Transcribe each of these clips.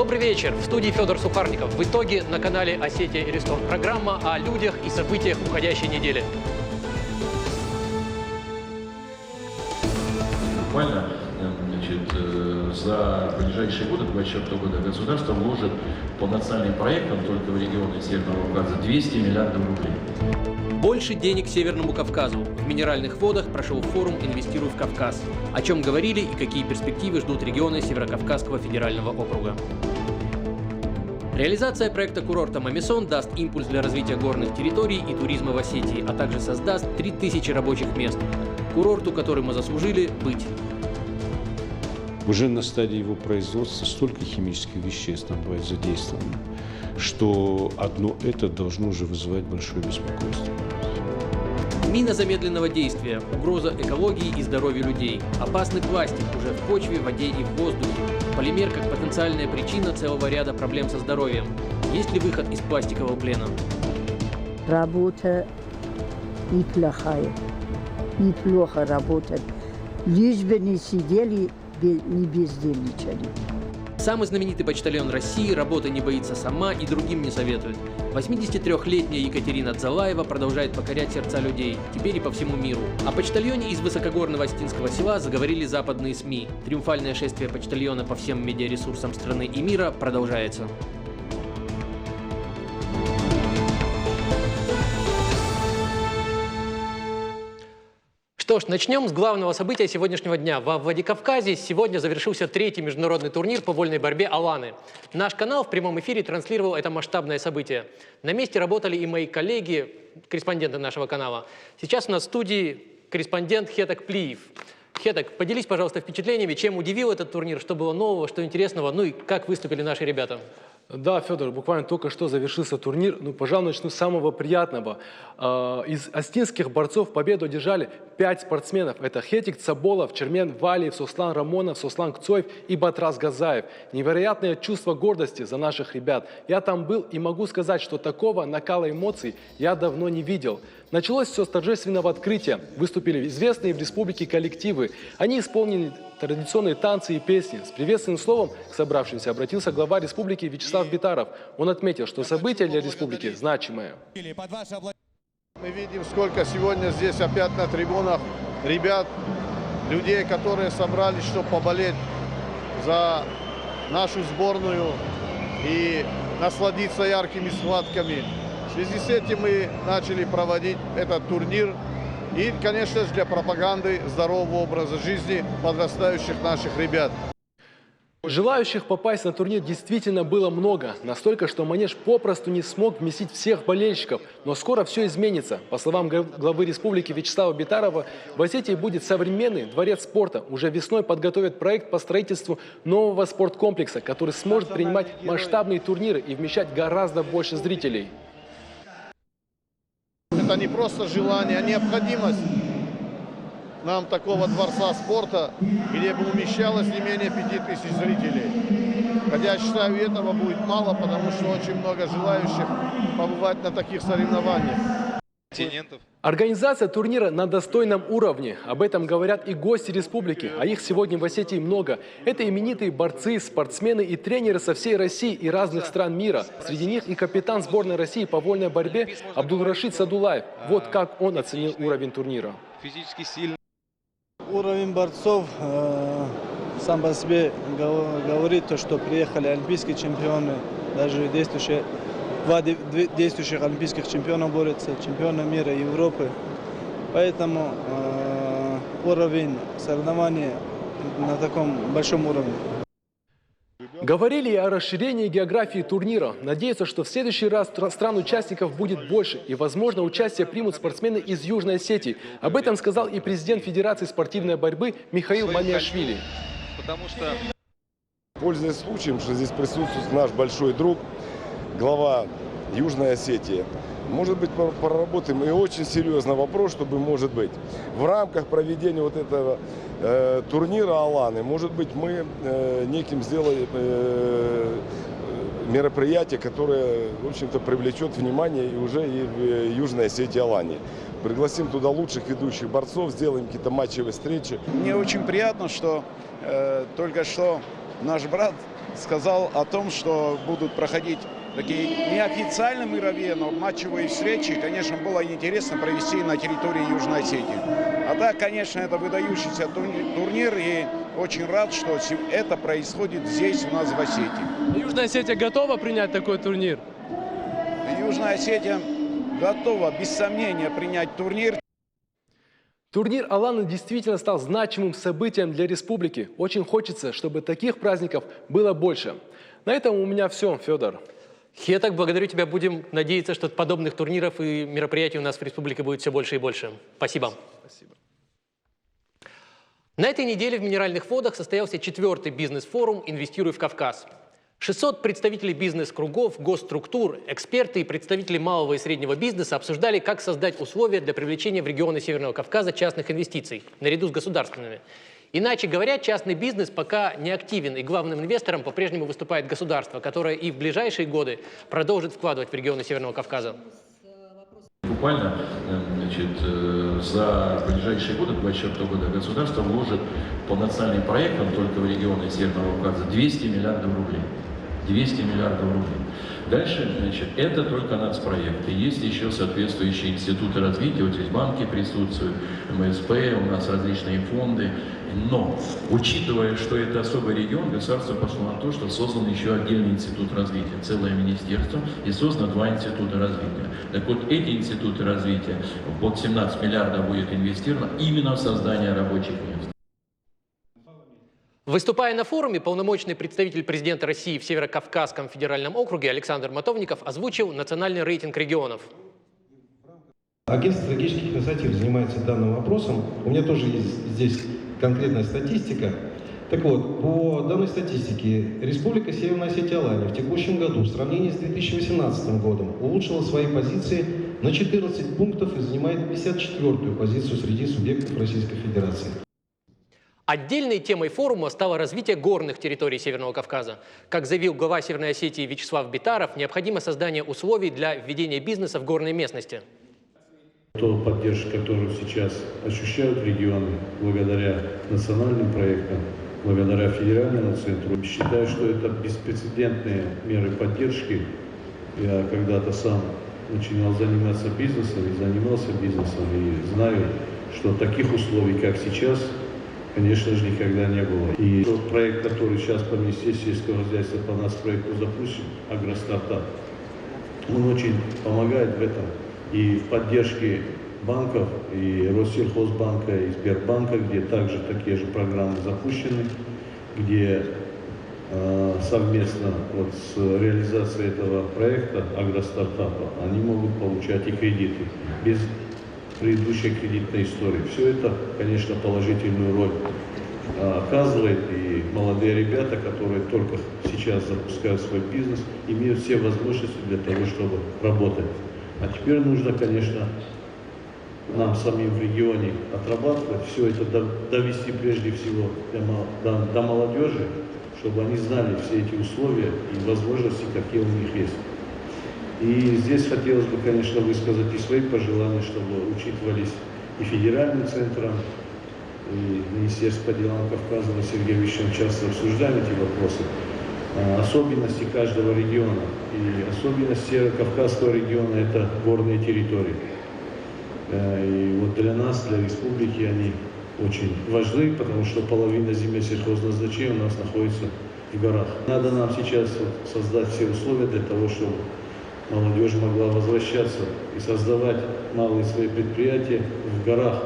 Добрый вечер. В студии Федор Сухарников. В итоге на канале «Осетия и Ростов» программа о людях и событиях уходящей недели. Буквально, за ближайшие годы, 2024 года, государство вложит по национальным проектам только в регионы Северного Кавказа 200 миллиардов рублей. Больше денег Северному Кавказу. В Минеральных водах прошел форум «Инвестируй в Кавказ». О чем говорили и какие перспективы ждут регионы Северокавказского федерального округа. Реализация проекта курорта Мамисон даст импульс для развития горных территорий и туризма в Осетии, а также создаст 3000 рабочих мест. Курорту, который мы заслужили, быть. Уже на стадии его производства столько химических веществ там бывает задействовано, что одно это должно уже вызывать большое беспокойство. Мина замедленного действия, угроза экологии и здоровью людей, опасный пластик уже в почве, воде и в воздухе, полимер как потенциальная причина целого ряда проблем со здоровьем. Есть ли выход из пластикового плена? Работа неплохая, неплохо работать, лишь бы не сидели и бездельничали. Самый знаменитый почтальон России работы не боится сама и другим не советует. 83-летняя Екатерина Дзалаева продолжает покорять сердца людей, теперь и по всему миру. О почтальоне из высокогорного Остинского села заговорили западные СМИ. Триумфальное шествие почтальона по всем медиаресурсам страны и мира продолжается. Что ж, начнем с главного события сегодняшнего дня. Во Владикавказе сегодня завершился 3-й международный турнир по вольной борьбе «Аланы». Наш канал в прямом эфире транслировал это масштабное событие. На месте работали и мои коллеги, корреспонденты нашего канала. Сейчас у нас в студии корреспондент Хетак Плиев. Хетак, поделись, пожалуйста, впечатлениями, чем удивил этот турнир, что было нового, что интересного, ну и как выступили наши ребята. Да, Федор, буквально только что завершился турнир. Ну, пожалуй, начну с самого приятного. Из остинских борцов победу одержали 5 спортсменов. Это Хетик Цаболов, Чермен Валиев, Сослан Рамонов, Сослан Кцоев и Батрас Газаев. Невероятное чувство гордости за наших ребят. Я там был и могу сказать, что такого накала эмоций я давно не видел. Началось все с торжественного открытия. Выступили известные в республике коллективы. Они исполнили традиционные танцы и песни. С приветственным словом к собравшимся обратился глава республики Вячеслав Битаров. Он отметил, что событие для республики значимое. Мы видим, сколько сегодня здесь опять на трибунах ребят, людей, которые собрались, чтобы поболеть за нашу сборную и насладиться яркими схватками. В связи с этим мы начали проводить этот турнир. И, конечно же, для пропаганды здорового образа жизни подрастающих наших ребят. Желающих попасть на турнир действительно было много. Настолько, что манеж попросту не смог вместить всех болельщиков. Но скоро все изменится. По словам главы республики Вячеслава Битарова, в Осетии будет современный дворец спорта. Уже весной подготовят проект по строительству нового спорткомплекса, который сможет принимать масштабные турниры и вмещать гораздо больше зрителей. Это не просто желание, а необходимость нам такого дворца спорта, где бы умещалось не менее 5000 зрителей. Хотя, я считаю, этого будет мало, потому что очень много желающих побывать на таких соревнованиях. Организация турнира на достойном уровне. Об этом говорят и гости республики, а их сегодня в Осетии много. Это именитые борцы, спортсмены и тренеры со всей России и разных стран мира. Среди них и капитан сборной России по вольной борьбе Абдулрашид Садулаев. Вот как он оценил уровень турнира. Физически сильный. Уровень борцов сам по себе говорит, то, что приехали олимпийские чемпионы, даже два действующих олимпийских чемпиона борются, чемпиона мира и Европы. Поэтому уровень соревнований на таком большом уровне. Говорили и о расширении географии турнира. Надеются, что в следующий раз стран-участников будет больше. И, возможно, участие примут спортсмены из Южной Осетии. Об этом сказал и президент Федерации спортивной борьбы Михаил Маниашвили. Пользуясь случаем, что здесь присутствует наш большой друг, глава Южной Осетии, может быть, проработаем и очень серьезный вопрос, чтобы, может быть, в рамках проведения вот этого турнира Аланы, может быть, мы неким сделаем мероприятие, которое, в общем-то, привлечет внимание и уже и в Южной Осетии Алании. Пригласим туда лучших ведущих борцов, сделаем какие-то матчевые встречи. Мне очень приятно, что только что наш брат сказал о том, что будут проходить такие неофициальные мировые, но матчевые встречи. Конечно, было интересно провести на территории Южной Осетии. А так, конечно, это выдающийся турнир, и очень рад, что это происходит здесь у нас в Осетии. Южная Осетия готова принять такой турнир? Южная Осетия готова, без сомнения, принять турнир. Турнир Аланы действительно стал значимым событием для республики. Очень хочется, чтобы таких праздников было больше. На этом у меня все, Федор. Хетак, благодарю тебя. Будем надеяться, что подобных турниров и мероприятий у нас в республике будет все больше и больше. Спасибо. Спасибо. На этой неделе в Минеральных водах состоялся 4-й бизнес-форум «Инвестируй в Кавказ». 600 представителей бизнес-кругов, госструктур, эксперты и представители малого и среднего бизнеса обсуждали, как создать условия для привлечения в регионы Северного Кавказа частных инвестиций, наряду с государственными. Иначе говоря, частный бизнес пока не активен, и главным инвестором по-прежнему выступает государство, которое и в ближайшие годы продолжит вкладывать в регионы Северного Кавказа. Буквально за ближайшие годы, 2024 года, государство вложит по национальным проектам только в регионы Северного Кавказа 200 миллиардов рублей. 200 миллиардов рублей. Дальше, это только нацпроекты. Есть еще соответствующие институты развития, вот здесь банки присутствуют, МСП, у нас различные фонды. Но, учитывая, что это особый регион, государство пошло на то, что создан еще отдельный институт развития, целое министерство, и создано 2 института развития. Так вот, эти институты развития, под 17 миллиардов будет инвестировано именно в создание рабочих мест. Выступая на форуме, полномочный представитель президента России в Северокавказском федеральном округе Александр Матовников озвучил национальный рейтинг регионов. Агентство стратегических инициатив занимается данным вопросом. У меня тоже есть здесь конкретная статистика. Так вот, по данной статистике, Республика Северная Осетия-Алания в текущем году в сравнении с 2018 годом улучшила свои позиции на 14 пунктов и занимает 54-ю позицию среди субъектов Российской Федерации. Отдельной темой форума стало развитие горных территорий Северного Кавказа. Как заявил глава Северной Осетии Вячеслав Битаров, необходимо создание условий для введения бизнеса в горной местности. Ту поддержку, которую сейчас ощущают регионы благодаря национальным проектам, благодаря федеральному центру, считаю, что это беспрецедентные меры поддержки. Я когда-то сам начинал заниматься бизнесом и занимался бизнесом, и знаю, что таких условий, как сейчас, конечно же, никогда не было. И тот проект, который сейчас по Министерству сельского хозяйства по нас проекту запущен, агростартап, он очень помогает в этом. И в поддержке банков, и Россельхозбанка, и Сбербанка, где также такие же программы запущены, где совместно вот с реализацией этого проекта агростартапа они могут получать и кредиты без предыдущей кредитной истории. Все это, конечно, положительную роль оказывает, и молодые ребята, которые только сейчас запускают свой бизнес, имеют все возможности для того, чтобы работать. А теперь нужно, конечно, нам самим в регионе отрабатывать, все это довести прежде всего до молодежи, чтобы они знали все эти условия и возможности, какие у них есть. И здесь хотелось бы, конечно, высказать и свои пожелания, чтобы учитывались и федеральным центром, и Министерство по делам Кавказа, мы с Сергеем Ильичем часто обсуждаем эти вопросы, особенности каждого региона. И особенность Северокавказского региона – это горные территории. И вот для нас, для республики, они очень важны, потому что половина земель сельхозназначения у нас находится в горах. Надо нам сейчас создать все условия для того, чтобы молодежь могла возвращаться и создавать малые свои предприятия в горах.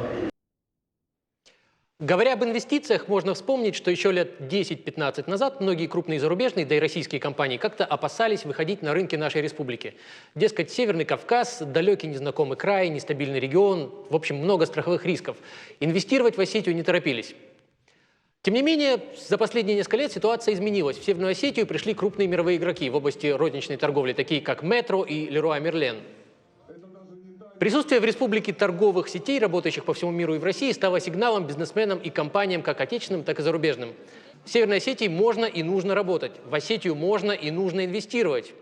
Говоря об инвестициях, можно вспомнить, что еще лет 10-15 назад многие крупные зарубежные, да и российские компании как-то опасались выходить на рынки нашей республики. Дескать, Северный Кавказ, далекий незнакомый край, нестабильный регион, в общем, много страховых рисков. Инвестировать в Осетию не торопились. Тем не менее, за последние несколько лет ситуация изменилась. В Северную Осетию пришли крупные мировые игроки в области розничной торговли, такие как Metro и Leroy Merlin. Присутствие в республике торговых сетей, работающих по всему миру и в России, стало сигналом бизнесменам и компаниям, как отечественным, так и зарубежным. В Северной Осетии можно и нужно работать. В Осетию можно и нужно инвестировать.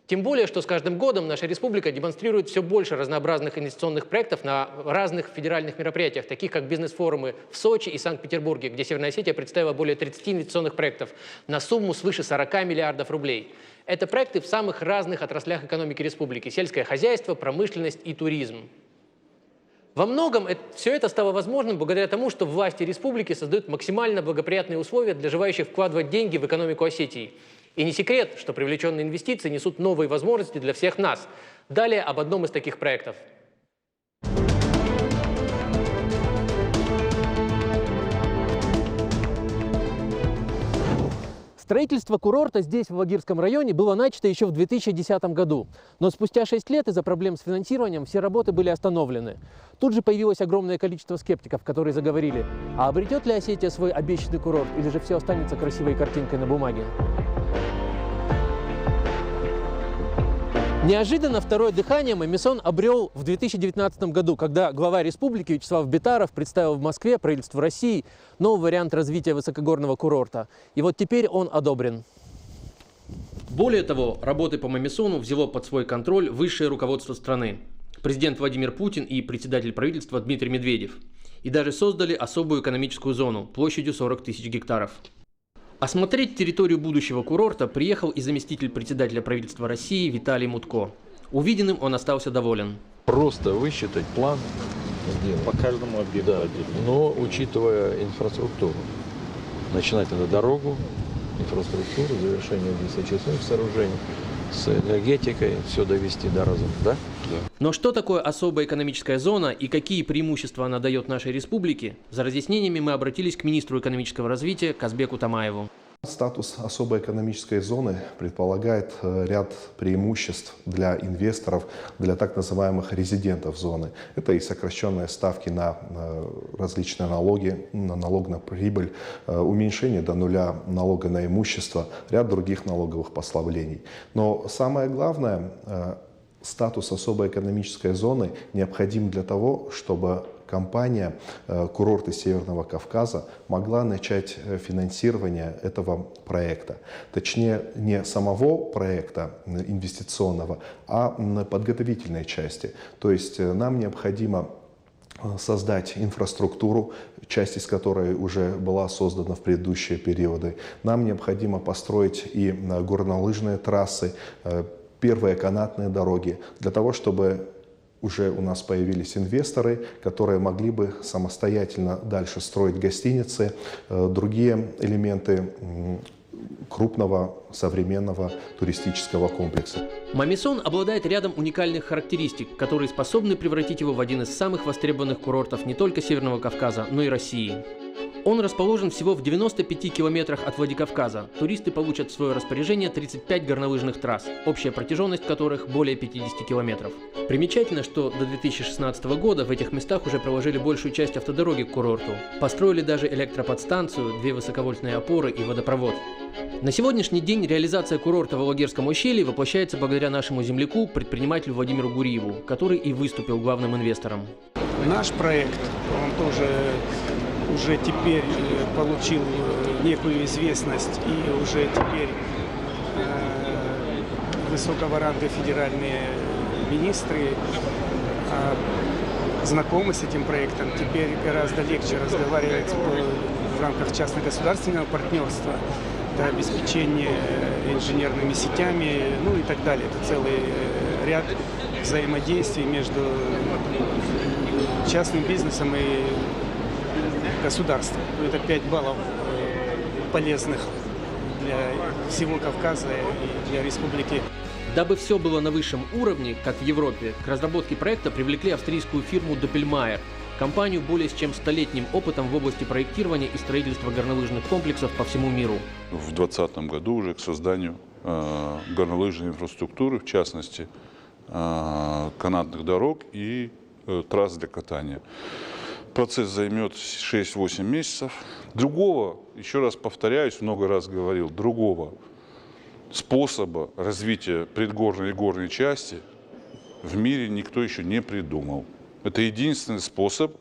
Тем более, что с каждым годом наша республика демонстрирует все больше разнообразных инвестиционных проектов на разных федеральных мероприятиях, таких как бизнес-форумы в Сочи и Санкт-Петербурге, где Северная Осетия представила более 30 инвестиционных проектов на сумму свыше 40 миллиардов рублей. Это проекты в самых разных отраслях экономики республики – сельское хозяйство, промышленность и туризм. Во многом все это стало возможным благодаря тому, что власти республики создают максимально благоприятные условия для желающих вкладывать деньги в экономику Осетии. И не секрет, что привлеченные инвестиции несут новые возможности для всех нас. Далее об одном из таких проектов. Строительство курорта здесь, в Алагирском районе, было начато еще в 2010 году. Но спустя 6 лет из-за проблем с финансированием все работы были остановлены. Тут же появилось огромное количество скептиков, которые заговорили, а обретет ли Осетия свой обещанный курорт, или же все останется красивой картинкой на бумаге? Неожиданно второе дыхание Мамисон обрел в 2019 году, когда глава республики Вячеслав Битаров представил в Москве правительству России новый вариант развития высокогорного курорта. И вот теперь он одобрен. Более того, работы по Мамисону взяло под свой контроль высшее руководство страны. Президент Владимир Путин и председатель правительства Дмитрий Медведев. И даже создали особую экономическую зону площадью 40 тысяч гектаров. Осмотреть территорию будущего курорта приехал и заместитель председателя правительства России Виталий Мутко. Увиденным он остался доволен. Просто высчитать план По каждому объекту. да, но учитывая инфраструктуру. Начинать надо дорогу, инфраструктуру, завершение высочайших сооружений, с энергетикой, все довести до разума, да? Но что такое особая экономическая зона и какие преимущества она дает нашей республике? За разъяснениями мы обратились к министру экономического развития Казбеку Тамаеву. Статус особой экономической зоны предполагает ряд преимуществ для инвесторов, для так называемых резидентов зоны. Это и сокращенные ставки на различные налоги, на налог на прибыль, уменьшение до нуля налога на имущество, ряд других налоговых послаблений. Но самое главное, статус особой экономической зоны необходим для того, чтобы компания «Курорты Северного Кавказа» могла начать финансирование этого проекта. Точнее, не самого проекта инвестиционного, а подготовительной части. То есть нам необходимо создать инфраструктуру, часть из которой уже была создана в предыдущие периоды. Нам необходимо построить и горнолыжные трассы, первые канатные дороги, для того, чтобы уже у нас появились инвесторы, которые могли бы самостоятельно дальше строить гостиницы, другие элементы крупного современного туристического комплекса. Мамисон обладает рядом уникальных характеристик, которые способны превратить его в один из самых востребованных курортов не только Северного Кавказа, но и России. Он расположен всего в 95 километрах от Владикавказа. Туристы получат в свое распоряжение 35 горнолыжных трасс, общая протяженность которых более 50 километров. Примечательно, что до 2016 года в этих местах уже проложили большую часть автодороги к курорту. Построили даже электроподстанцию, 2 высоковольтные опоры и водопровод. На сегодняшний день реализация курорта в Алагирском ущелье воплощается благодаря нашему земляку, предпринимателю Владимиру Гуриеву, который и выступил главным инвестором. Наш проект, он тоже уже теперь получил некую известность, и уже теперь высокого ранга федеральные министры знакомы с этим проектом. Теперь гораздо легче разговаривать в рамках частно-государственного партнерства, это обеспечение инженерными сетями, ну и так далее. Это целый ряд взаимодействий между частным бизнесом и государством. Это 5 баллов полезных для всего Кавказа и для республики. Дабы все было на высшем уровне, как в Европе, к разработке проекта привлекли австрийскую фирму Doppelmayr, компанию более чем 100-летним опытом в области проектирования и строительства горнолыжных комплексов по всему миру. В 2020 году уже к созданию горнолыжной инфраструктуры, в частности канатных дорог и трасс для катания. Процесс займет 6-8 месяцев. Другого, еще раз повторяюсь, много раз говорил, другого способа развития предгорной и горной части в мире никто еще не придумал. Это единственный способ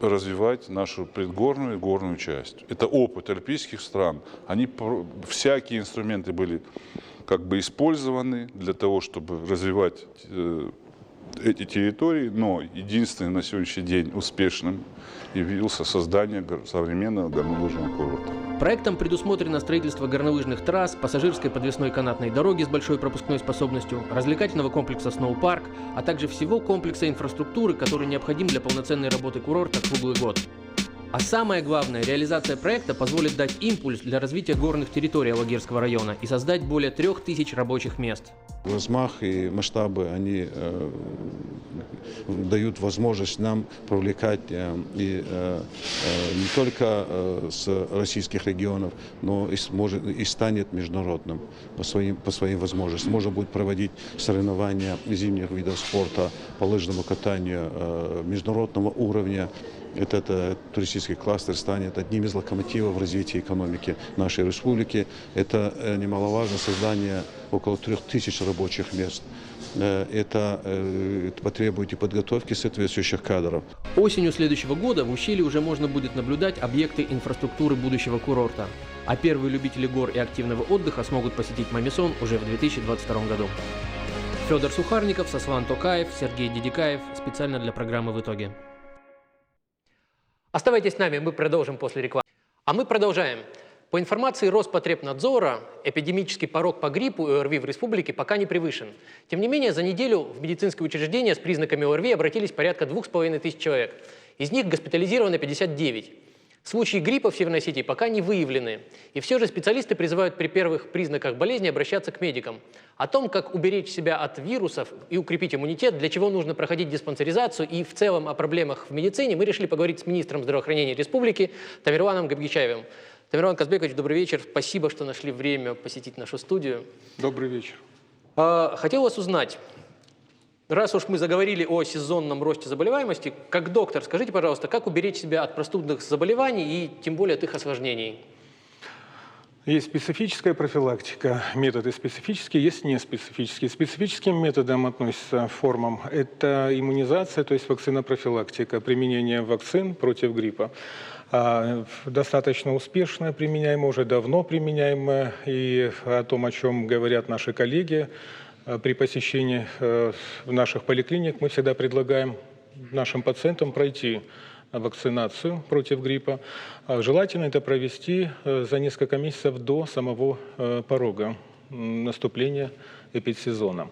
развивать нашу предгорную и горную часть. Это опыт альпийских стран. Всякие инструменты были как бы использованы для того, чтобы развивать эти территории, но единственным на сегодняшний день успешным явился создание современного горнолыжного курорта. Проектом предусмотрено строительство горнолыжных трасс, пассажирской подвесной канатной дороги с большой пропускной способностью, развлекательного комплекса «Сноупарк», а также всего комплекса инфраструктуры, который необходим для полноценной работы курорта круглый год. А самое главное, реализация проекта позволит дать импульс для развития горных территорий Алагирского района и создать более 3000 рабочих мест. Размах и масштабы, они дают возможность нам привлекать и не только с российских регионов, но и станет международным по своим возможностям. Можно будет проводить соревнования зимних видов спорта по лыжному катанию международного уровня. Этот туристический кластер станет одним из локомотивов в развитии экономики нашей республики. Это немаловажно создание около 3000 рабочих мест. Это потребует и подготовки соответствующих кадров. Осенью следующего года в ущелье уже можно будет наблюдать объекты инфраструктуры будущего курорта. А первые любители гор и активного отдыха смогут посетить Мамисон уже в 2022 году. Федор Сухарников, Сослан Токаев, Сергей Дедикаев. Специально для программы «В итоге». Оставайтесь с нами, мы продолжим после рекламы. А мы продолжаем. По информации Роспотребнадзора, эпидемический порог по гриппу и ОРВИ в республике пока не превышен. Тем не менее, за неделю в медицинские учреждения с признаками ОРВИ обратились порядка 2500 человек. Из них госпитализировано 59. Случаи гриппа в Северной Осетии пока не выявлены. И все же специалисты призывают при первых признаках болезни обращаться к медикам. О том, как уберечь себя от вирусов и укрепить иммунитет, для чего нужно проходить диспансеризацию и в целом о проблемах в медицине, мы решили поговорить с министром здравоохранения республики Тамерланом Габгичаевым. Тамерлан Казбекович, добрый вечер. Спасибо, что нашли время посетить нашу студию. Добрый вечер. Хотел вас узнать. Раз уж мы заговорили о сезонном росте заболеваемости, как доктор, скажите, пожалуйста, как уберечь себя от простудных заболеваний и тем более от их осложнений? Есть специфическая профилактика, методы специфические, есть неспецифические. Специфическим методом относятся формам. Это иммунизация, то есть вакцинопрофилактика, применение вакцин против гриппа. Достаточно успешно применяемое, уже давно применяемое, и о том, о чем говорят наши коллеги, при посещении наших поликлиник мы всегда предлагаем нашим пациентам пройти вакцинацию против гриппа. Желательно это провести за несколько месяцев до самого порога наступления эпидсезона.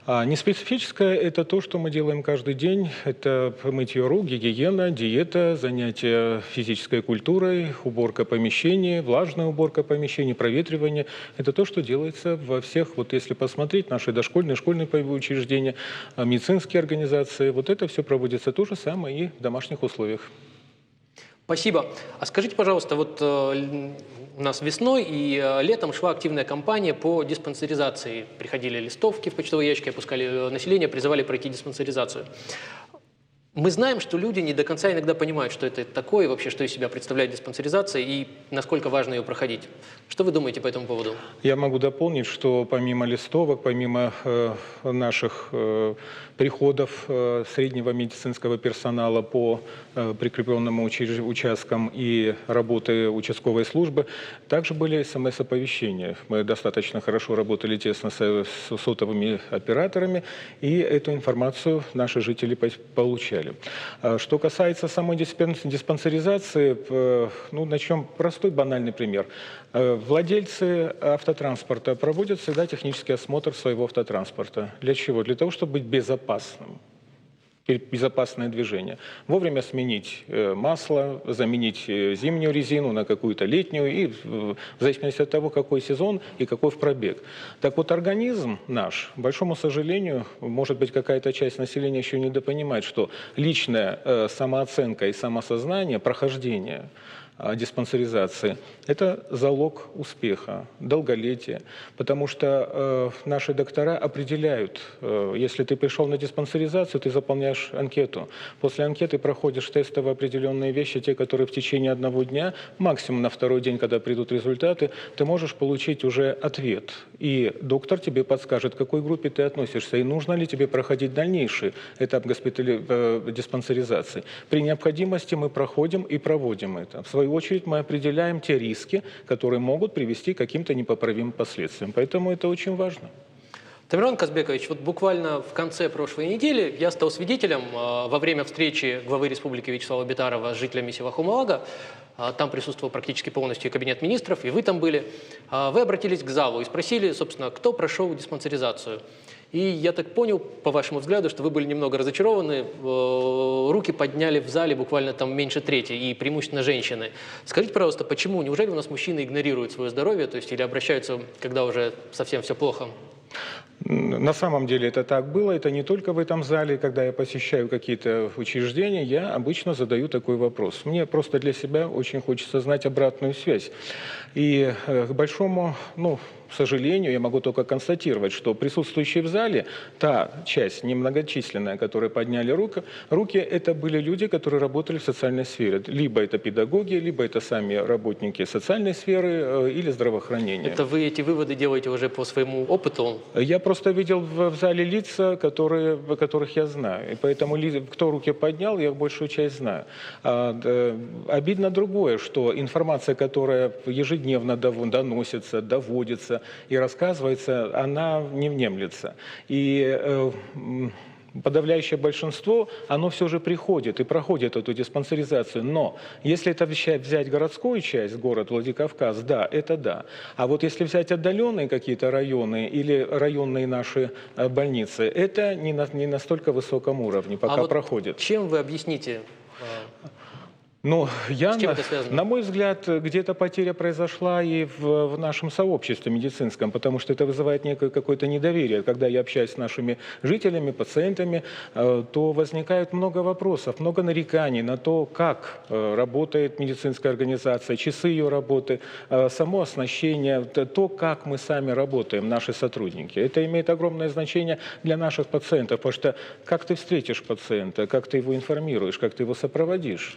А неспецифическое – это то, что мы делаем каждый день. Это мытье рук, гигиена, диета, занятия физической культурой, уборка помещений, влажная уборка помещений, проветривание. Это то, что делается во всех, вот если посмотреть, наши дошкольные, школьные учреждения, медицинские организации. Вот это все проводится то же самое и в домашних условиях. Спасибо. А скажите, пожалуйста, вот у нас весной и летом шла активная кампания по диспансеризации. Приходили листовки в почтовые ящики, опускали население, призывали пройти диспансеризацию. Мы знаем, что люди не до конца иногда понимают, что это такое, вообще, что из себя представляет диспансеризация и насколько важно ее проходить. Что вы думаете по этому поводу? Я могу дополнить, что помимо листовок, помимо наших приходов среднего медицинского персонала по прикрепленным участкам и работы участковой службы, также были СМС-оповещения. Мы достаточно хорошо работали тесно с сотовыми операторами, и эту информацию наши жители получали. Что касается самой диспансеризации, ну, начнем простой банальный пример. Владельцы автотранспорта проводят всегда технический осмотр своего автотранспорта. Для чего? Для того, чтобы быть безопасным. Безопасное движение. Вовремя сменить масло, заменить зимнюю резину на какую-то летнюю, и в зависимости от того, какой сезон и какой пробег. Так вот, организм наш, к большому сожалению, может быть, какая-то часть населения еще недопонимает, что личная самооценка и самосознание, прохождение диспансеризации – это залог успеха, долголетия, потому что наши доктора определяют, если ты пришел на диспансеризацию, ты заполняешь анкету. После анкеты проходишь тестовые определенные вещи, те, которые в течение одного дня, максимум на второй день, когда придут результаты, ты можешь получить уже ответ. И доктор тебе подскажет, к какой группе ты относишься, и нужно ли тебе проходить дальнейший этап диспансеризации. При необходимости мы проходим и проводим это. В свою свою очередь, мы определяем те риски, которые могут привести к каким-то непоправимым последствиям. Поэтому это очень важно. Тамерлан Казбекович, вот буквально в конце прошлой недели я стал свидетелем во время встречи главы республики Вячеслава Битарова с жителями села Хумалага. Там присутствовал практически полностью и кабинет министров, и вы там были. Вы обратились к залу и спросили, собственно, кто прошел диспансеризацию. И я так понял, по вашему взгляду, что вы были немного разочарованы. Руки подняли в зале буквально там меньше трети, и преимущественно женщины. Скажите, пожалуйста, почему? Неужели у нас мужчины игнорируют свое здоровье, то есть или обращаются, когда уже совсем все плохо? На самом деле это так было, это не только в этом зале, когда я посещаю какие-то учреждения, я обычно задаю такой вопрос. Мне просто для себя очень хочется знать обратную связь. И к большому, к сожалению, я могу только констатировать, что присутствующие в зале, та часть немногочисленная, которые подняли руки, это были люди, которые работали в социальной сфере. Либо это педагоги, либо это сами работники социальной сферы или здравоохранения. Это вы эти выводы делаете уже по своему опыту? Я просто видел в зале лица, которых я знаю. И поэтому кто руки поднял, я большую часть знаю. Обидно другое, что информация, которая ежедневно доносится, доводится и рассказывается, она не внемлется. И подавляющее большинство, оно все же приходит и проходит эту диспансеризацию. Но если это взять городскую часть, город Владикавказ, да, это да. А вот если взять отдаленные какие-то районы или районные наши больницы, это не на столько высоком уровне пока проходит. Чем вы объясните? На мой взгляд, где-то потеря произошла и в нашем сообществе медицинском, потому что это вызывает некое какое-то недоверие. Когда я общаюсь с нашими жителями, пациентами, то возникает много вопросов, много нареканий на то, как работает медицинская организация, часы ее работы, само оснащение, то, как мы сами работаем, наши сотрудники. Это имеет огромное значение для наших пациентов, потому что как ты встретишь пациента, как ты его информируешь, как ты его сопроводишь,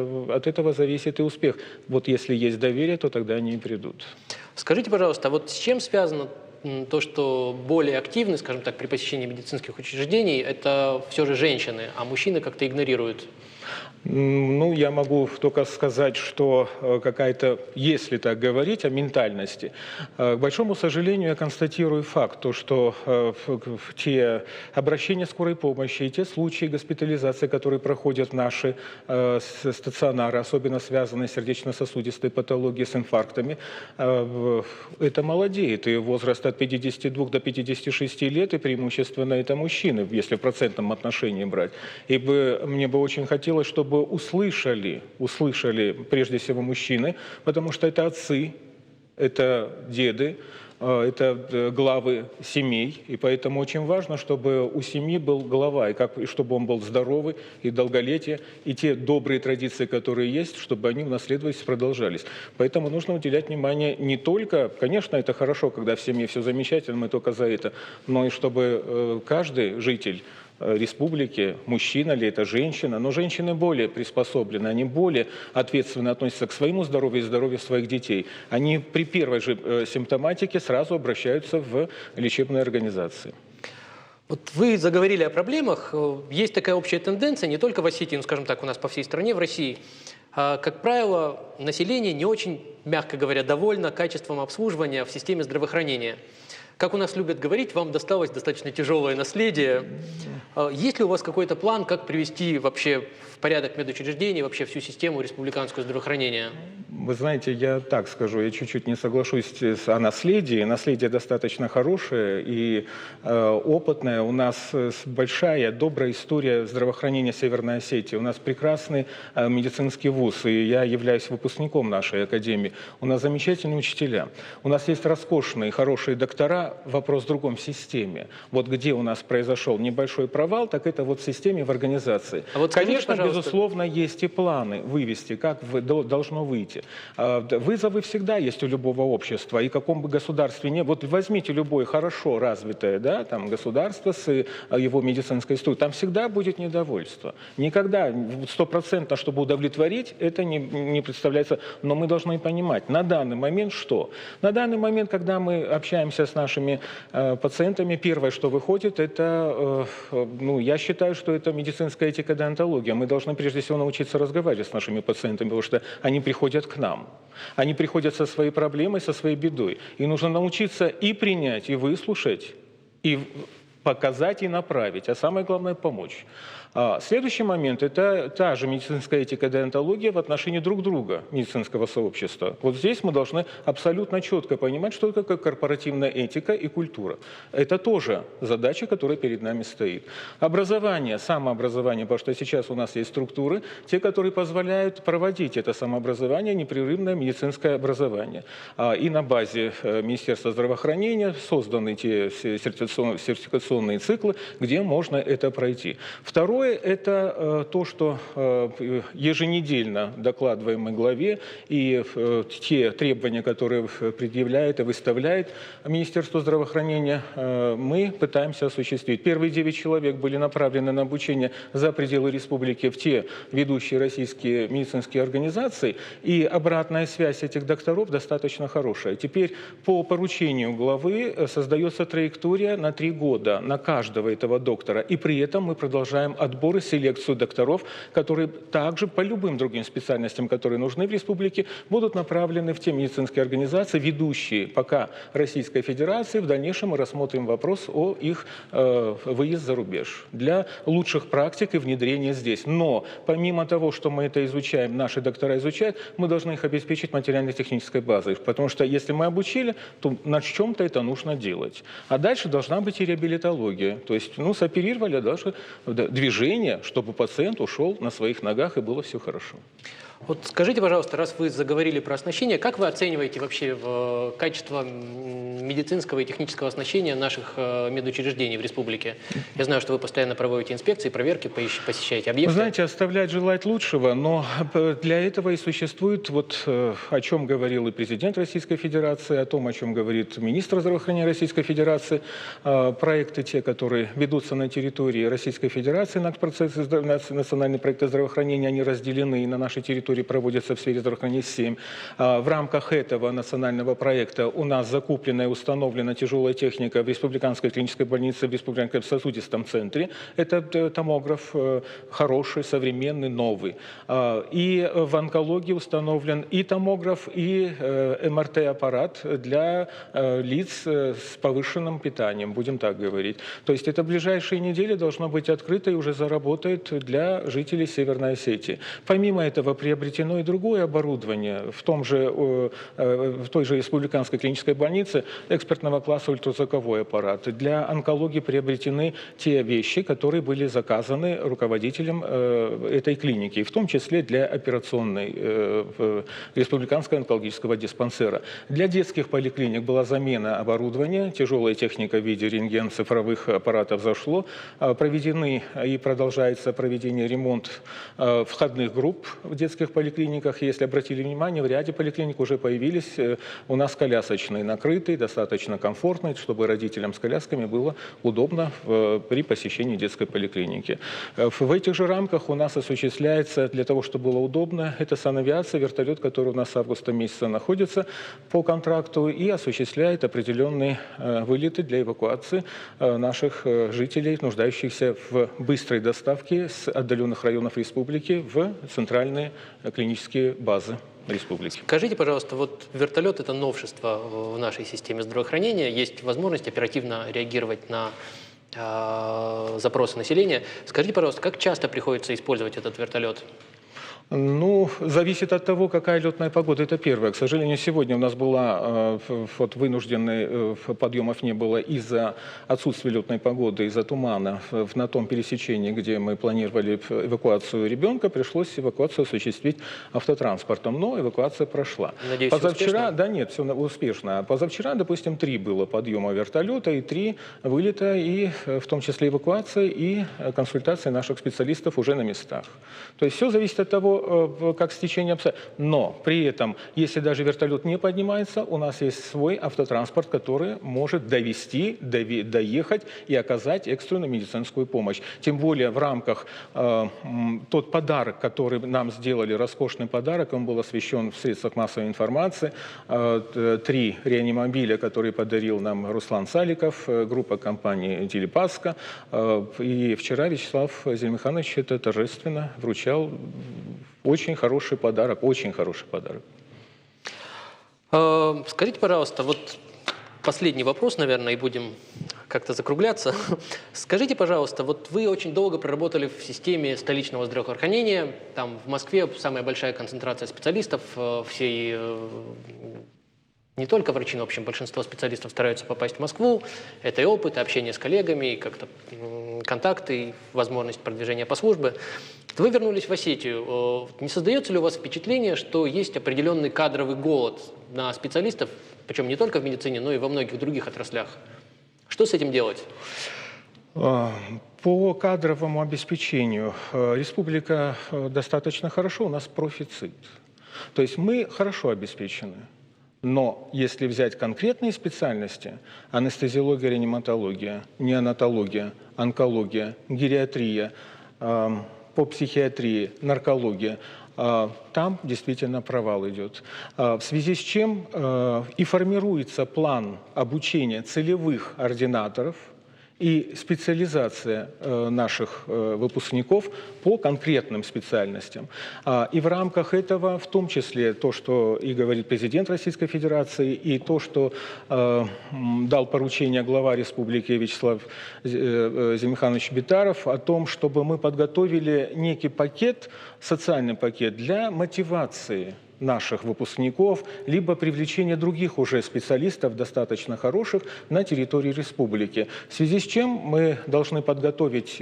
от этого зависит и успех. Вот если есть доверие, то тогда они и придут. Скажите, пожалуйста, а вот с чем связано то, что более активны, скажем так, при посещении медицинских учреждений, это все же женщины, а мужчины как-то игнорируют? Я могу только сказать, что какая-то, если так говорить о ментальности, к большому сожалению, я констатирую факт, то, что те обращения скорой помощи и те случаи госпитализации, которые проходят в наши стационары, особенно связанные с сердечно-сосудистой патологией, с инфарктами, это молодеет. И возраст от 52 до 56 лет, и преимущественно это мужчины, если в процентном отношении брать. И мне бы очень хотелось, чтобы услышали прежде всего мужчины, потому что это отцы, это деды, это главы семей, и поэтому очень важно, чтобы у семьи был глава, и чтобы он был здоровый и долголетие, и те добрые традиции, которые есть, чтобы они унаследовались и продолжались. Поэтому нужно уделять внимание не только, конечно, это хорошо, когда в семье все замечательно, мы только за это, но и чтобы каждый житель республики, мужчина ли это, женщина, но женщины более приспособлены, они более ответственно относятся к своему здоровью и здоровью своих детей. Они при первой же симптоматике сразу обращаются в лечебные организации. Вот вы заговорили о проблемах. Есть такая общая тенденция не только в Осетии, но, скажем так, у нас по всей стране, в России. Как правило, население не очень, мягко говоря, довольно качеством обслуживания в системе здравоохранения. Как у нас любят говорить, вам досталось достаточно тяжелое наследие. Есть ли у вас какой-то план, как привести вообще в порядок медучреждений, вообще всю систему республиканского здравоохранения? Вы знаете, я так скажу, я чуть-чуть не соглашусь о наследии. Наследие достаточно хорошее и опытное. У нас большая, добрая история здравоохранения Северной Осетии. У нас прекрасный медицинский вуз, и я являюсь выпускником нашей академии. У нас замечательные учителя. У нас есть роскошные, хорошие доктора. Вопрос в другом, в системе. Вот где у нас произошел небольшой провал, так это вот в системе, в организации. А вот скажите, конечно, безусловно, есть и планы вывести, как должно выйти. Вызовы всегда есть у любого общества, и каком бы государстве ни было. Вот возьмите любое хорошо развитое государство с его медицинской структурой, там всегда будет недовольство. Никогда 100%, чтобы удовлетворить, это не представляется. Но мы должны понимать, на данный момент что? На данный момент, когда мы общаемся с нашими нашими пациентами, первое, что выходит, это, я считаю, что это медицинская этика, деонтология. Мы должны прежде всего научиться разговаривать с нашими пациентами, потому что они приходят к нам. Они приходят со своей проблемой, со своей бедой. И нужно научиться и принять, и выслушать, и показать, и направить, а самое главное – помочь. Следующий момент – это та же медицинская этика, деонтология в отношении друг друга, медицинского сообщества. Вот здесь мы должны абсолютно четко понимать, что такое корпоративная этика и культура. Это тоже задача, которая перед нами стоит. Образование, самообразование, потому что сейчас у нас есть структуры, те, которые позволяют проводить это самообразование, непрерывное медицинское образование. И на базе Министерства здравоохранения созданы те сертификационные циклы, где можно это пройти. Второе – это то, что еженедельно докладываем мы главе, и те требования, которые предъявляет и выставляет Министерство здравоохранения, мы пытаемся осуществить. Первые 9 человек были направлены на обучение за пределы республики в те ведущие российские медицинские организации, и обратная связь этих докторов достаточно хорошая. Теперь по поручению главы создается траектория на 3 года на каждого этого доктора, и при этом мы продолжаем отбор и селекцию докторов, которые также по любым другим специальностям, которые нужны в республике, будут направлены в те медицинские организации, ведущие пока Российской Федерации. В дальнейшем мы рассмотрим вопрос о их выезд за рубеж для лучших практик и внедрения здесь. Но помимо того, что мы это изучаем, наши доктора изучают, мы должны их обеспечить материально-технической базой. Потому что если мы обучили, то на чем-то это нужно делать. А дальше должна быть и реабилитология. То есть, соперировали даже движение, чтобы пациент ушел на своих ногах и было все хорошо. Вот скажите, пожалуйста, раз вы заговорили про оснащение, как вы оцениваете вообще качество медицинского и технического оснащения наших медучреждений в республике? Я знаю, что вы постоянно проводите инспекции, проверки, посещаете объекты. Вы знаете, оставлять желать лучшего, но для этого и существует, о чем говорил и президент Российской Федерации, о том, о чем говорит министр здравоохранения Российской Федерации, проекты те, которые ведутся на территории Российской Федерации, национальные проекты здравоохранения, они разделены, и на нашей территории проводятся в сфере здравоохранения 7. В рамках этого национального проекта у нас закуплена и установлена тяжелая техника в Республиканской клинической больнице, в Республиканском сосудистом центре. Это томограф хороший, современный, новый. И в онкологии установлен и томограф, и МРТ-аппарат для лиц с повышенным питанием, будем так говорить. То есть это в ближайшие недели должно быть открыто и уже заработает для жителей Северной Осетии. Помимо этого приобретено и другое оборудование в той же Республиканской клинической больнице экспертного класса ультразвуковой аппарат. Для онкологии приобретены те вещи, которые были заказаны руководителем этой клиники, в том числе для операционной Республиканского онкологического диспансера. Для детских поликлиник была замена оборудования, тяжелая техника в виде рентген цифровых аппаратов зашло, проведены и продолжается проведение ремонт входных групп в детских поликлиниках. Если обратили внимание, в ряде поликлиник уже появились у нас колясочные, накрытые, достаточно комфортные, чтобы родителям с колясками было удобно при посещении детской поликлиники. В этих же рамках у нас осуществляется, для того, чтобы было удобно, это санавиация, вертолет, который у нас с августа месяца находится по контракту и осуществляет определенные вылеты для эвакуации наших жителей, нуждающихся в быстрой доставке с отдаленных районов республики в центральные клинические базы республики. Скажите, пожалуйста, вертолет – это новшество в нашей системе здравоохранения. Есть возможность оперативно реагировать на запросы населения. Скажите, пожалуйста, как часто приходится использовать этот вертолет? Зависит от того, какая летная погода. Это первое. К сожалению, сегодня у нас вынужденный подъемов не было из-за отсутствия летной погоды, из-за тумана. На том пересечении, где мы планировали эвакуацию ребенка, пришлось эвакуацию осуществить автотранспортом. Но эвакуация прошла. Надеюсь, позавчера, успешно? Да нет, все успешно. Позавчера, допустим, 3 было подъема вертолета и 3 вылета, и в том числе эвакуация и консультации наших специалистов уже на местах. То есть все зависит от того, все как стечение обстоятельств. Но при этом, если даже вертолет не поднимается, у нас есть свой автотранспорт, который может довести, доехать и оказать экстренную медицинскую помощь. Тем более в рамках тот подарок, который нам сделали, роскошный подарок, он был освещен в средствах массовой информации. 3 реанимобиля, которые подарил нам Руслан Саликов, группа компании «Делипаска». И вчера Вячеслав Зелимханович это торжественно вручал. Очень хороший подарок, очень хороший подарок. Скажите, пожалуйста, вот последний вопрос, наверное, и будем как-то закругляться. Скажите, пожалуйста, вот вы очень долго проработали в системе столичного здравоохранения. Там в Москве самая большая концентрация специалистов всей... Не только врачи, но, в общем, большинство специалистов стараются попасть в Москву. Это и опыт, и общение с коллегами, и как-то контакты, и возможность продвижения по службе. Вы вернулись в Осетию. Не создается ли у вас впечатление, что есть определенный кадровый голод на специалистов, причем не только в медицине, но и во многих других отраслях? Что с этим делать? По кадровому обеспечению республика достаточно хорошо, у нас профицит. То есть мы хорошо обеспечены. Но если взять конкретные специальности, анестезиология, реаниматология, неонатология, онкология, гериатрия, по психиатрии, наркология, там действительно провал идет. В связи с чем и формируется план обучения целевых ординаторов и специализация наших выпускников по конкретным специальностям. И в рамках этого, в том числе то, что и говорит президент Российской Федерации, и то, что дал поручение глава республики Вячеслав Зелимханович Битаров о том, чтобы мы подготовили некий пакет, социальный пакет для мотивации наших выпускников, либо привлечение других уже специалистов, достаточно хороших, на территории республики. В связи с чем мы должны подготовить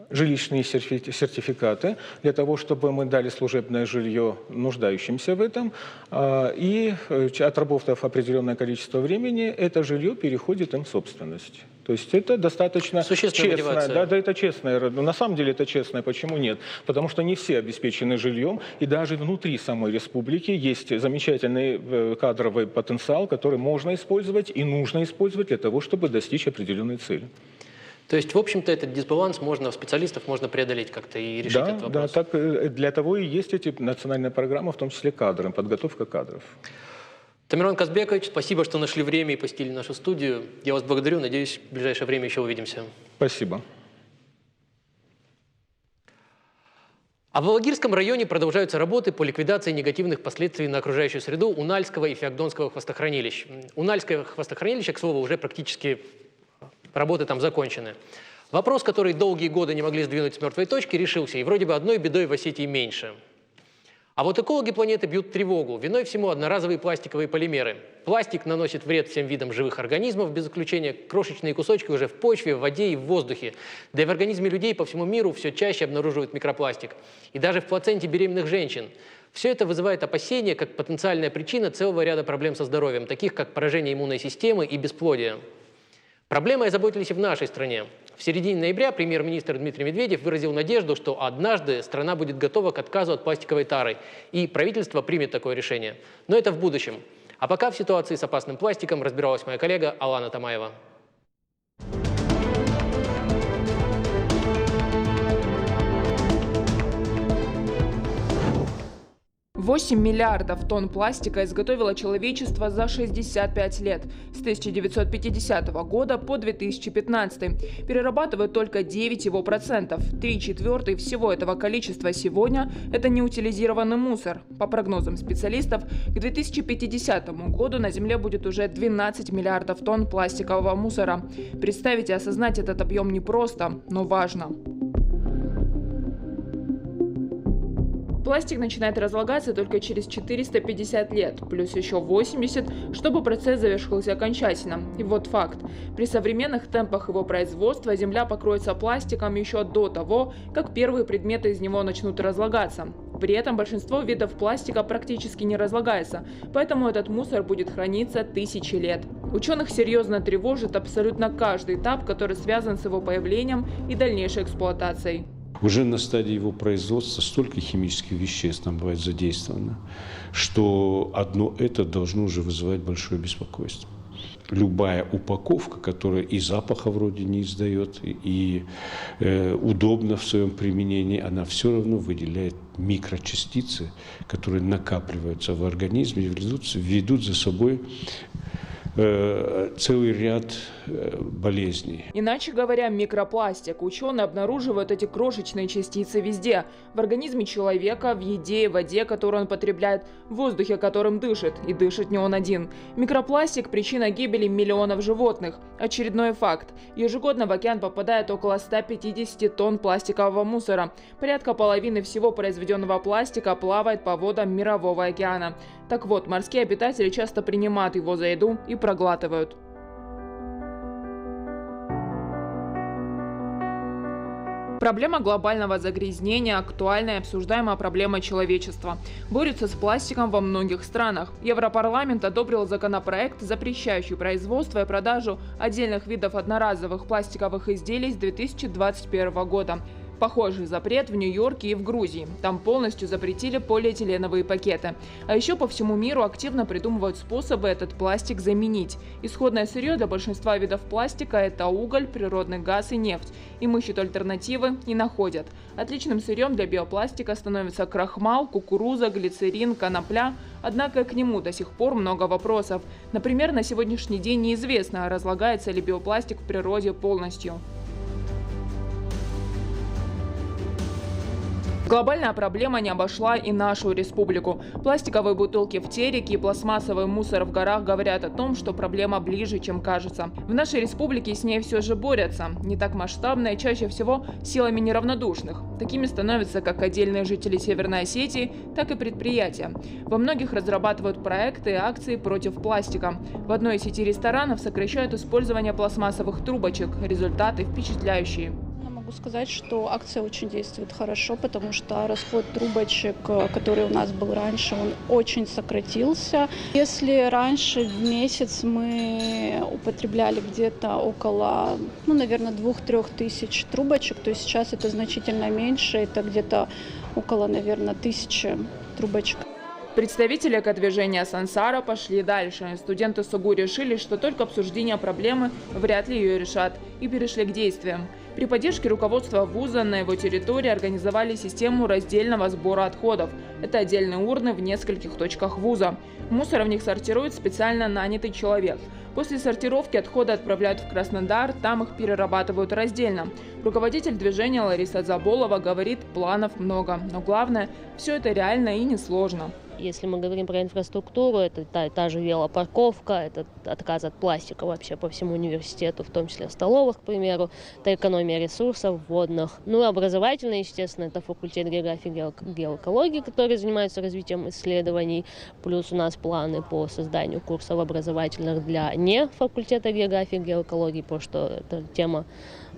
жилищные сертификаты для того, чтобы мы дали служебное жилье нуждающимся в этом, и, отработав определенное количество времени, это жилье переходит им в собственность. То есть это достаточно честно. Да, это честно. На самом деле это честно. Почему нет? Потому что не все обеспечены жильем, и даже внутри самой республики есть замечательный кадровый потенциал, который можно использовать и нужно использовать для того, чтобы достичь определенной цели. То есть, в общем-то, этот дисбаланс специалистов можно преодолеть как-то и решить этот вопрос? Да, так, для того и есть эти национальные программы, в том числе кадры, подготовка кадров. Тамерлан Казбекович, спасибо, что нашли время и посетили нашу студию. Я вас благодарю, надеюсь, в ближайшее время еще увидимся. Спасибо. А в Алагирском районе продолжаются работы по ликвидации негативных последствий на окружающую среду Унальского и Феокдонского хвостохранилищ. Унальское хвостохранилище, к слову, уже практически работы там закончены. Вопрос, который долгие годы не могли сдвинуть с мертвой точки, решился, и вроде бы одной бедой в Осетии меньше. А вот экологи планеты бьют тревогу. Виной всему одноразовые пластиковые полимеры. Пластик наносит вред всем видам живых организмов, без исключения крошечные кусочки уже в почве, в воде и в воздухе. Да и в организме людей по всему миру все чаще обнаруживают микропластик. И даже в плаценте беременных женщин. Все это вызывает опасения как потенциальная причина целого ряда проблем со здоровьем, таких как поражение иммунной системы и бесплодие. Проблемой озаботились и в нашей стране. В середине ноября премьер-министр Дмитрий Медведев выразил надежду, что однажды страна будет готова к отказу от пластиковой тары, и правительство примет такое решение. Но это в будущем. А пока в ситуации с опасным пластиком разбиралась моя коллега Алана Тамаева. 8 миллиардов тонн пластика изготовило человечество за 65 лет, с 1950 года по 2015. Перерабатывают только 9 его процентов. 3/4 всего этого количества сегодня – это неутилизированный мусор. По прогнозам специалистов, к 2050 году на Земле будет уже 12 миллиардов тонн пластикового мусора. Представить и осознать этот объем непросто, но важно. Пластик начинает разлагаться только через 450 лет, плюс еще 80, чтобы процесс завершился окончательно. И вот факт. При современных темпах его производства Земля покроется пластиком еще до того, как первые предметы из него начнут разлагаться. При этом большинство видов пластика практически не разлагается, поэтому этот мусор будет храниться тысячи лет. Ученых серьезно тревожит абсолютно каждый этап, который связан с его появлением и дальнейшей эксплуатацией. Уже на стадии его производства столько химических веществ там бывает задействовано, что одно это должно уже вызывать большое беспокойство. Любая упаковка, которая и запаха вроде не издает, и удобна в своем применении, она все равно выделяет микрочастицы, которые накапливаются в организме и ведут за собой целый ряд болезней. Иначе говоря, микропластик. Ученые обнаруживают эти крошечные частицы везде. В организме человека, в еде и воде, которую он потребляет, в воздухе, которым дышит. И дышит не он один. Микропластик – причина гибели миллионов животных. Очередной факт. Ежегодно в океан попадает около 150 тонн пластикового мусора. Порядка половины всего произведенного пластика плавает по водам Мирового океана. Так вот, морские обитатели часто принимают его за еду и проглатывают. Проблема глобального загрязнения – актуальная и обсуждаемая проблема человечества. Борются с пластиком во многих странах. Европарламент одобрил законопроект, запрещающий производство и продажу отдельных видов одноразовых пластиковых изделий с 2021 года. Похожий запрет в Нью-Йорке и в Грузии. Там полностью запретили полиэтиленовые пакеты. А еще по всему миру активно придумывают способы этот пластик заменить. Исходное сырье для большинства видов пластика – это уголь, природный газ и нефть. Им ищут альтернативы и находят. Отличным сырьем для биопластика становятся крахмал, кукуруза, глицерин, конопля. Однако к нему до сих пор много вопросов. Например, на сегодняшний день неизвестно, разлагается ли биопластик в природе полностью. Глобальная проблема не обошла и нашу республику. Пластиковые бутылки в тереке и пластмассовый мусор в горах говорят о том, что проблема ближе, чем кажется. В нашей республике с ней все же борются. Не так масштабно и чаще всего силами неравнодушных. Такими становятся как отдельные жители Северной Осетии, так и предприятия. Во многих разрабатывают проекты и акции против пластика. В одной из сети ресторанов сокращают использование пластмассовых трубочек. Результаты впечатляющие. Могу сказать, что акция очень действует хорошо, потому что расход трубочек, который у нас был раньше, он очень сократился. Если раньше в месяц мы употребляли где-то около, наверное, 2-3 тысяч трубочек, то сейчас это значительно меньше, это где-то около, наверное, 1000 трубочек. Представители экодвижения «Сансара» пошли дальше. Студенты СУГУ решили, что только обсуждение проблемы вряд ли ее решат, и перешли к действиям. При поддержке руководства вуза на его территории организовали систему раздельного сбора отходов. Это отдельные урны в нескольких точках вуза. Мусор в них сортирует специально нанятый человек. После сортировки отходы отправляют в Краснодар, там их перерабатывают раздельно. Руководитель движения Лариса Заболова говорит, планов много, но главное, все это реально и несложно. Если мы говорим про инфраструктуру, это та же велопарковка, это отказ от пластика вообще по всему университету, в том числе в столовых, к примеру, это экономия ресурсов водных. Ну и образовательно, естественно, это факультет географии и геоэкологии, который занимается развитием исследований, плюс у нас планы по созданию курсов образовательных для не факультета географии и геоэкологии, потому что это тема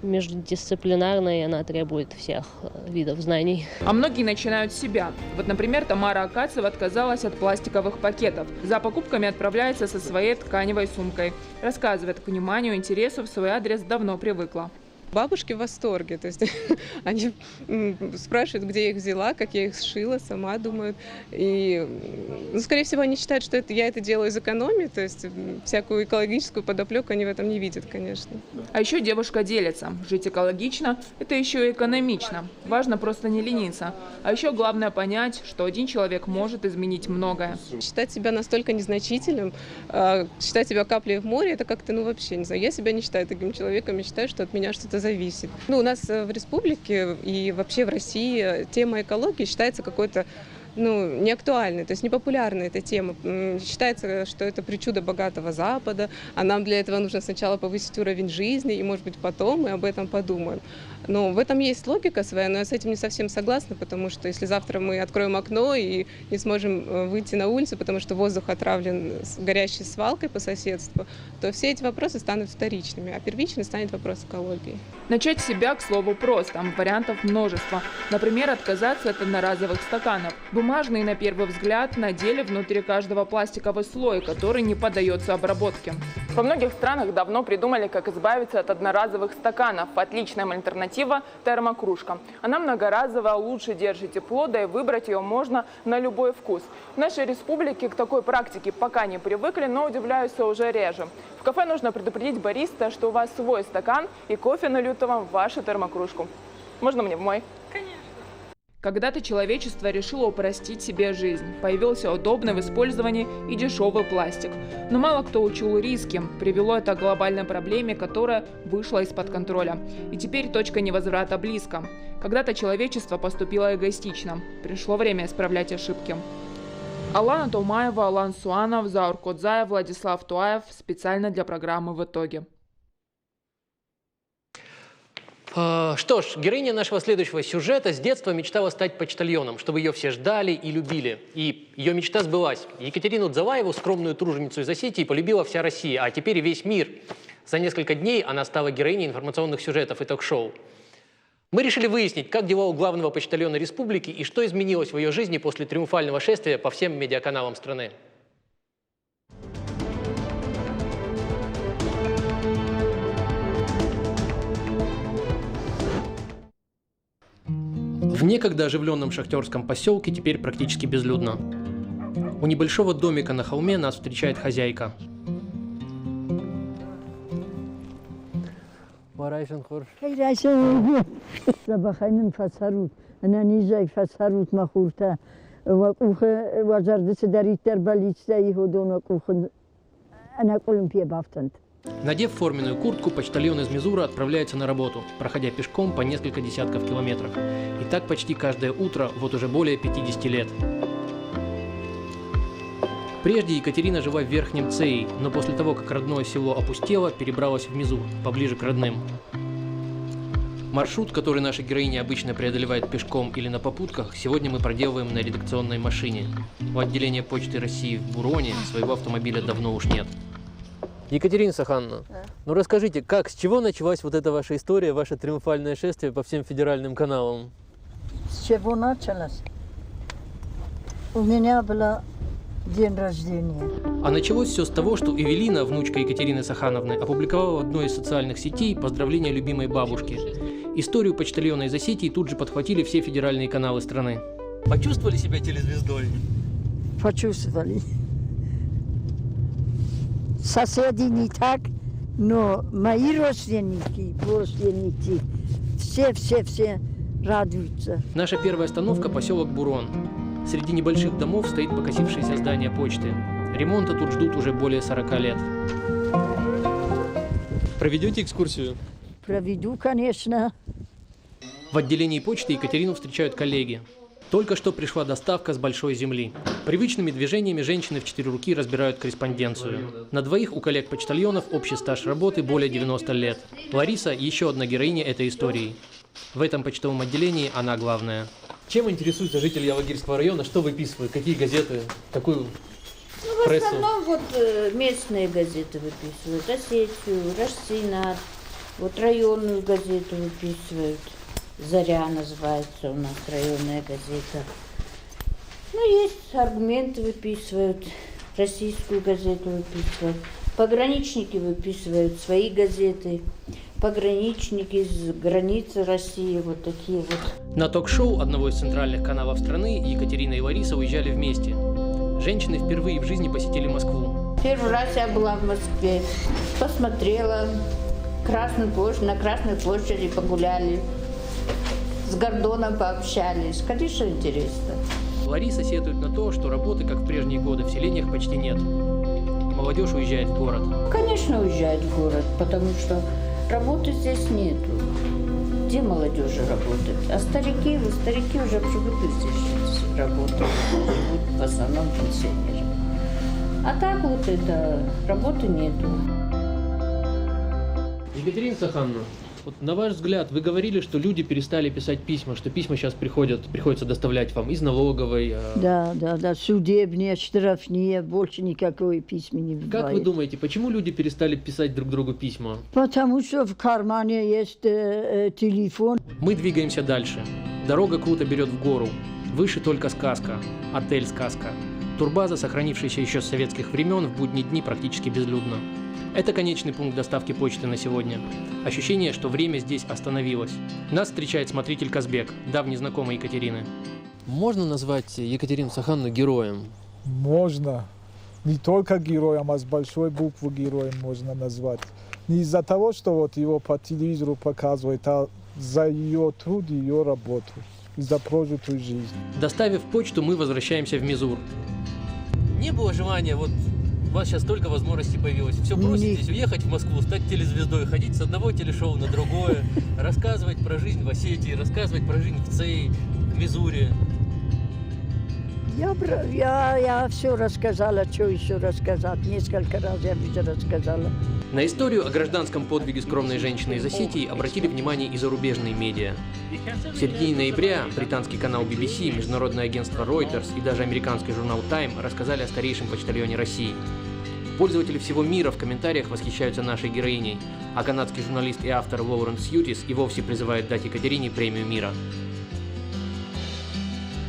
междисциплинарная, и она требует всех видов знаний. А многие начинают с себя. Вот, например, Тамара Акацева отказалась от пластиковых пакетов. За покупками отправляется со своей тканевой сумкой. Рассказывает, к вниманию и интересу в свой адрес давно привыкла. Бабушки в восторге, то есть они спрашивают, где я их взяла, как я их сшила, сама думают. И, скорее всего, они считают, что я это делаю из экономии, то есть всякую экологическую подоплеку они в этом не видят, конечно. А еще девушка делится. Жить экологично – это еще и экономично. Важно просто не лениться. А еще главное понять, что один человек может изменить многое. Считать себя настолько незначительным, считать себя каплей в море – это как-то, вообще, не знаю, я себя не считаю таким человеком, я считаю, что от меня что-то зависит. У нас в республике и вообще в России тема экологии считается какой-то неактуальной, то есть непопулярной эта тема. Считается, что это причуда богатого Запада, а нам для этого нужно сначала повысить уровень жизни, и, может быть, потом мы об этом подумаем. Но в этом есть логика своя, но я с этим не совсем согласна, потому что если завтра мы откроем окно и не сможем выйти на улицу, потому что воздух отравлен горящей свалкой по соседству, то все эти вопросы станут вторичными, а первичным станет вопрос экологии. Начать с себя, к слову, просто. Вариантов множество. Например, отказаться от одноразовых стаканов. Бумажный на первый взгляд, на деле внутри каждого пластиковый слой, который не поддается обработке. Во многих странах давно придумали, как избавиться от одноразовых стаканов. Отличная альтернатива – термокружка. Она многоразовая, лучше держит тепло, да и выбрать ее можно на любой вкус. В нашей республике к такой практике пока не привыкли, но удивляются уже реже. В кафе нужно предупредить бариста, что у вас свой стакан и кофе нальют вам в вашу термокружку. Можно мне в мой? Конечно. Когда-то человечество решило упростить себе жизнь. Появился удобный в использовании и дешевый пластик. Но мало кто учил риски. Привело это к глобальной проблеме, которая вышла из-под контроля. И теперь точка невозврата близко. Когда-то человечество поступило эгоистично. Пришло время исправлять ошибки. Алана Томаева, Алан Суанов, Заур Кодзаев, Владислав Туаев. Специально для программы «В итоге». Что ж, героиня нашего следующего сюжета с детства мечтала стать почтальоном, чтобы ее все ждали и любили. И ее мечта сбылась. Екатерину Дзалаеву, скромную труженицу из Осетии, полюбила вся Россия, а теперь и весь мир. За несколько дней она стала героиней информационных сюжетов и ток-шоу. Мы решили выяснить, как дела у главного почтальона республики и что изменилось в ее жизни после триумфального шествия по всем медиаканалам страны. В некогда оживленном шахтерском поселке теперь практически безлюдно. У небольшого домика на холме нас встречает хозяйка. Надев форменную куртку, почтальон из Мизура отправляется на работу, проходя пешком по несколько десятков километров. И так почти каждое утро, вот уже более 50 лет. Прежде Екатерина жила в Верхнем Цеи, но после того, как родное село опустело, перебралась в Мизур, поближе к родным. Маршрут, который наша героиня обычно преодолевает пешком или на попутках, сегодня мы проделываем на редакционной машине. У отделения Почты России в Буроне своего автомобиля давно уж нет. Екатерина Сахановна, ну расскажите, с чего началась вот эта ваша история, ваше триумфальное шествие по всем федеральным каналам? С чего началось? У меня был день рождения. А началось все с того, что Эвелина, внучка Екатерины Сахановны, опубликовала в одной из социальных сетей поздравления любимой бабушки. Историю почтальона из Осетии тут же подхватили все федеральные каналы страны. Почувствовали себя телезвездой? Почувствовали. Соседи не так, но мои родственники, все радуются. Наша первая остановка – поселок Бурон. Среди небольших домов стоит покосившееся здание почты. Ремонта тут ждут уже более 40 лет. Проведете экскурсию? Проведу, конечно. В отделении почты Екатерину встречают коллеги. Только что пришла доставка с большой земли. Привычными движениями женщины в 4 руки разбирают корреспонденцию. На двоих у коллег-почтальонов общий стаж работы более 90 лет. Лариса – еще одна героиня этой истории. В этом почтовом отделении она главная. Чем интересуется житель Ялагирского района? Что выписывают? Какие газеты? Какую прессу? В основном местные газеты выписывают. Осетию, Рассинат. Районную газету выписывают. «Заря» называется у нас районная газета. Есть аргументы выписывают, российскую газету выписывают. Пограничники выписывают свои газеты. Пограничники из границы России, вот такие вот. На ток-шоу одного из центральных каналов страны Екатерина и Лариса уезжали вместе. Женщины впервые в жизни посетили Москву. Первый раз я была в Москве, посмотрела Красную площадь, на Красной площади погуляли. С Гордоном пообщались. Конечно, интересно. Лариса сетует на то, что работы, как в прежние годы, в селениях почти нет. Молодежь уезжает в город. Конечно, уезжает в город, потому что работы здесь нету. Где молодежи работает? А старики уже привыкли здесь работать. В основном пенсионеры. А так работы нету. Екатерина Сахановна, на ваш взгляд, вы говорили, что люди перестали писать письма, что письма сейчас приходится доставлять вам из налоговой. Да, судебные, штрафные, больше никакой письма не бывает. Как вы думаете, почему люди перестали писать друг другу письма? Потому что в кармане есть телефон. Мы двигаемся дальше. Дорога круто берет в гору. Выше только сказка. Отель «Сказка». Турбаза, сохранившаяся еще с советских времен, в будние дни практически безлюдна. Это конечный пункт доставки почты на сегодня. Ощущение, что время здесь остановилось. Нас встречает смотритель Казбек, давний знакомый Екатерины. Можно назвать Екатерину Сахановну героем? Можно. Не только героем, а с большой буквы героем можно назвать. Не из-за того, что вот его по телевизору показывают, а за ее труд и ее работу, за прожитую жизнь. Доставив почту, мы возвращаемся в Мизур. Не было желания, вот у вас сейчас столько возможностей появилось. Все бросить здесь, уехать в Москву, стать телезвездой, ходить с одного телешоу на другое, рассказывать про жизнь в Осетии, рассказывать про жизнь в ЦЕИ, в Мизуре. Я все рассказала, что еще рассказать. Несколько раз я уже рассказала. На историю о гражданском подвиге скромной женщины из Осетии обратили внимание и зарубежные медиа. В середине ноября британский канал BBC, международное агентство Reuters и даже американский журнал Time рассказали о старейшем почтальоне России. Пользователи всего мира в комментариях восхищаются нашей героиней, а канадский журналист и автор Лоуренс Ютис и вовсе призывает дать Екатерине премию мира.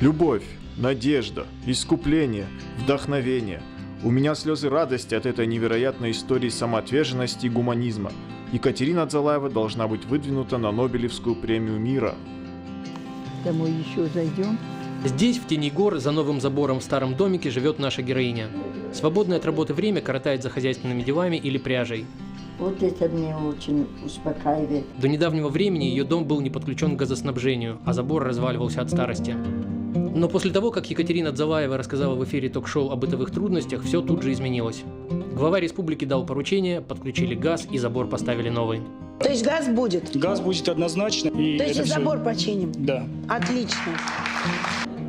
Любовь, надежда, искупление, вдохновение. У меня слезы радости от этой невероятной истории самоотверженности и гуманизма. Екатерина Дзалаева должна быть выдвинута на Нобелевскую премию мира. Домой еще зайдем. Здесь, в тени гор, за новым забором в старом домике живет наша героиня. Свободное от работы время коротает за хозяйственными делами или пряжей. Вот это мне очень успокаивает. До недавнего времени ее дом был не подключен к газоснабжению, а забор разваливался от старости. Но после того, как Екатерина Дзалаева рассказала в эфире ток-шоу о бытовых трудностях, все тут же изменилось. Глава республики дал поручение, подключили газ и забор поставили новый. То есть газ будет? Газ будет однозначно. То есть и забор починим? Да. Отлично.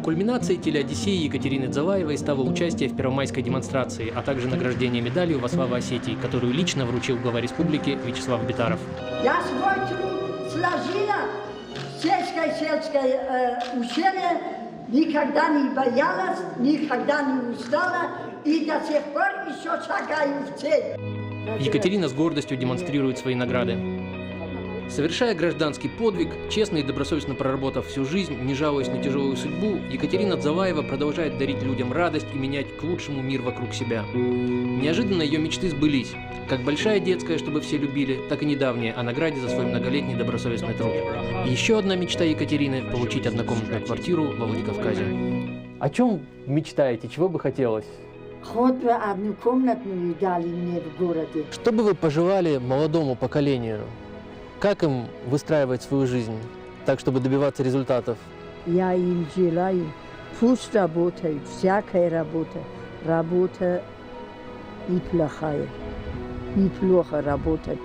Кульминацией телеодиссеи Екатерины Дзалаевой стало участие в первомайской демонстрации, а также награждение медалью во славу Осетии, которую лично вручил глава республики Вячеслав Битаров. Я свой труд сложила, сельское учение, никогда не боялась, никогда не устала и до сих пор еще шагаю в цель. Екатерина с гордостью демонстрирует свои награды. Совершая гражданский подвиг, честно и добросовестно проработав всю жизнь, не жалуясь на тяжелую судьбу, Екатерина Дзалаева продолжает дарить людям радость и менять к лучшему мир вокруг себя. Неожиданно ее мечты сбылись. Как большая детская, чтобы все любили, так и недавняя о награде за свой многолетний добросовестный труд. Еще одна мечта Екатерины – получить однокомнатную квартиру во Владикавказе. О чем мечтаете? Чего бы хотелось? Хоть бы одну комнатную дали мне в городе. Что бы вы пожелали молодому поколению? Как им выстраивать свою жизнь так, чтобы добиваться результатов? Я им желаю, пусть работают, всякая работа. Работа неплохая, неплохо работать.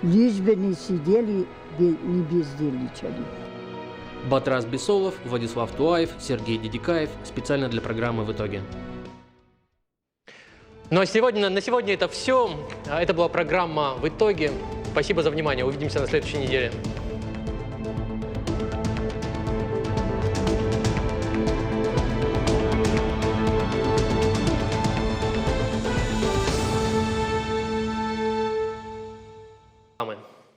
Лишь бы не сидели, не бездельничали. Батрас Бесолов, Владислав Туаев, Сергей Дедикаев. Специально для программы «В итоге». Ну а на сегодня это все. Это была программа «В итоге». Спасибо за внимание. Увидимся на следующей неделе.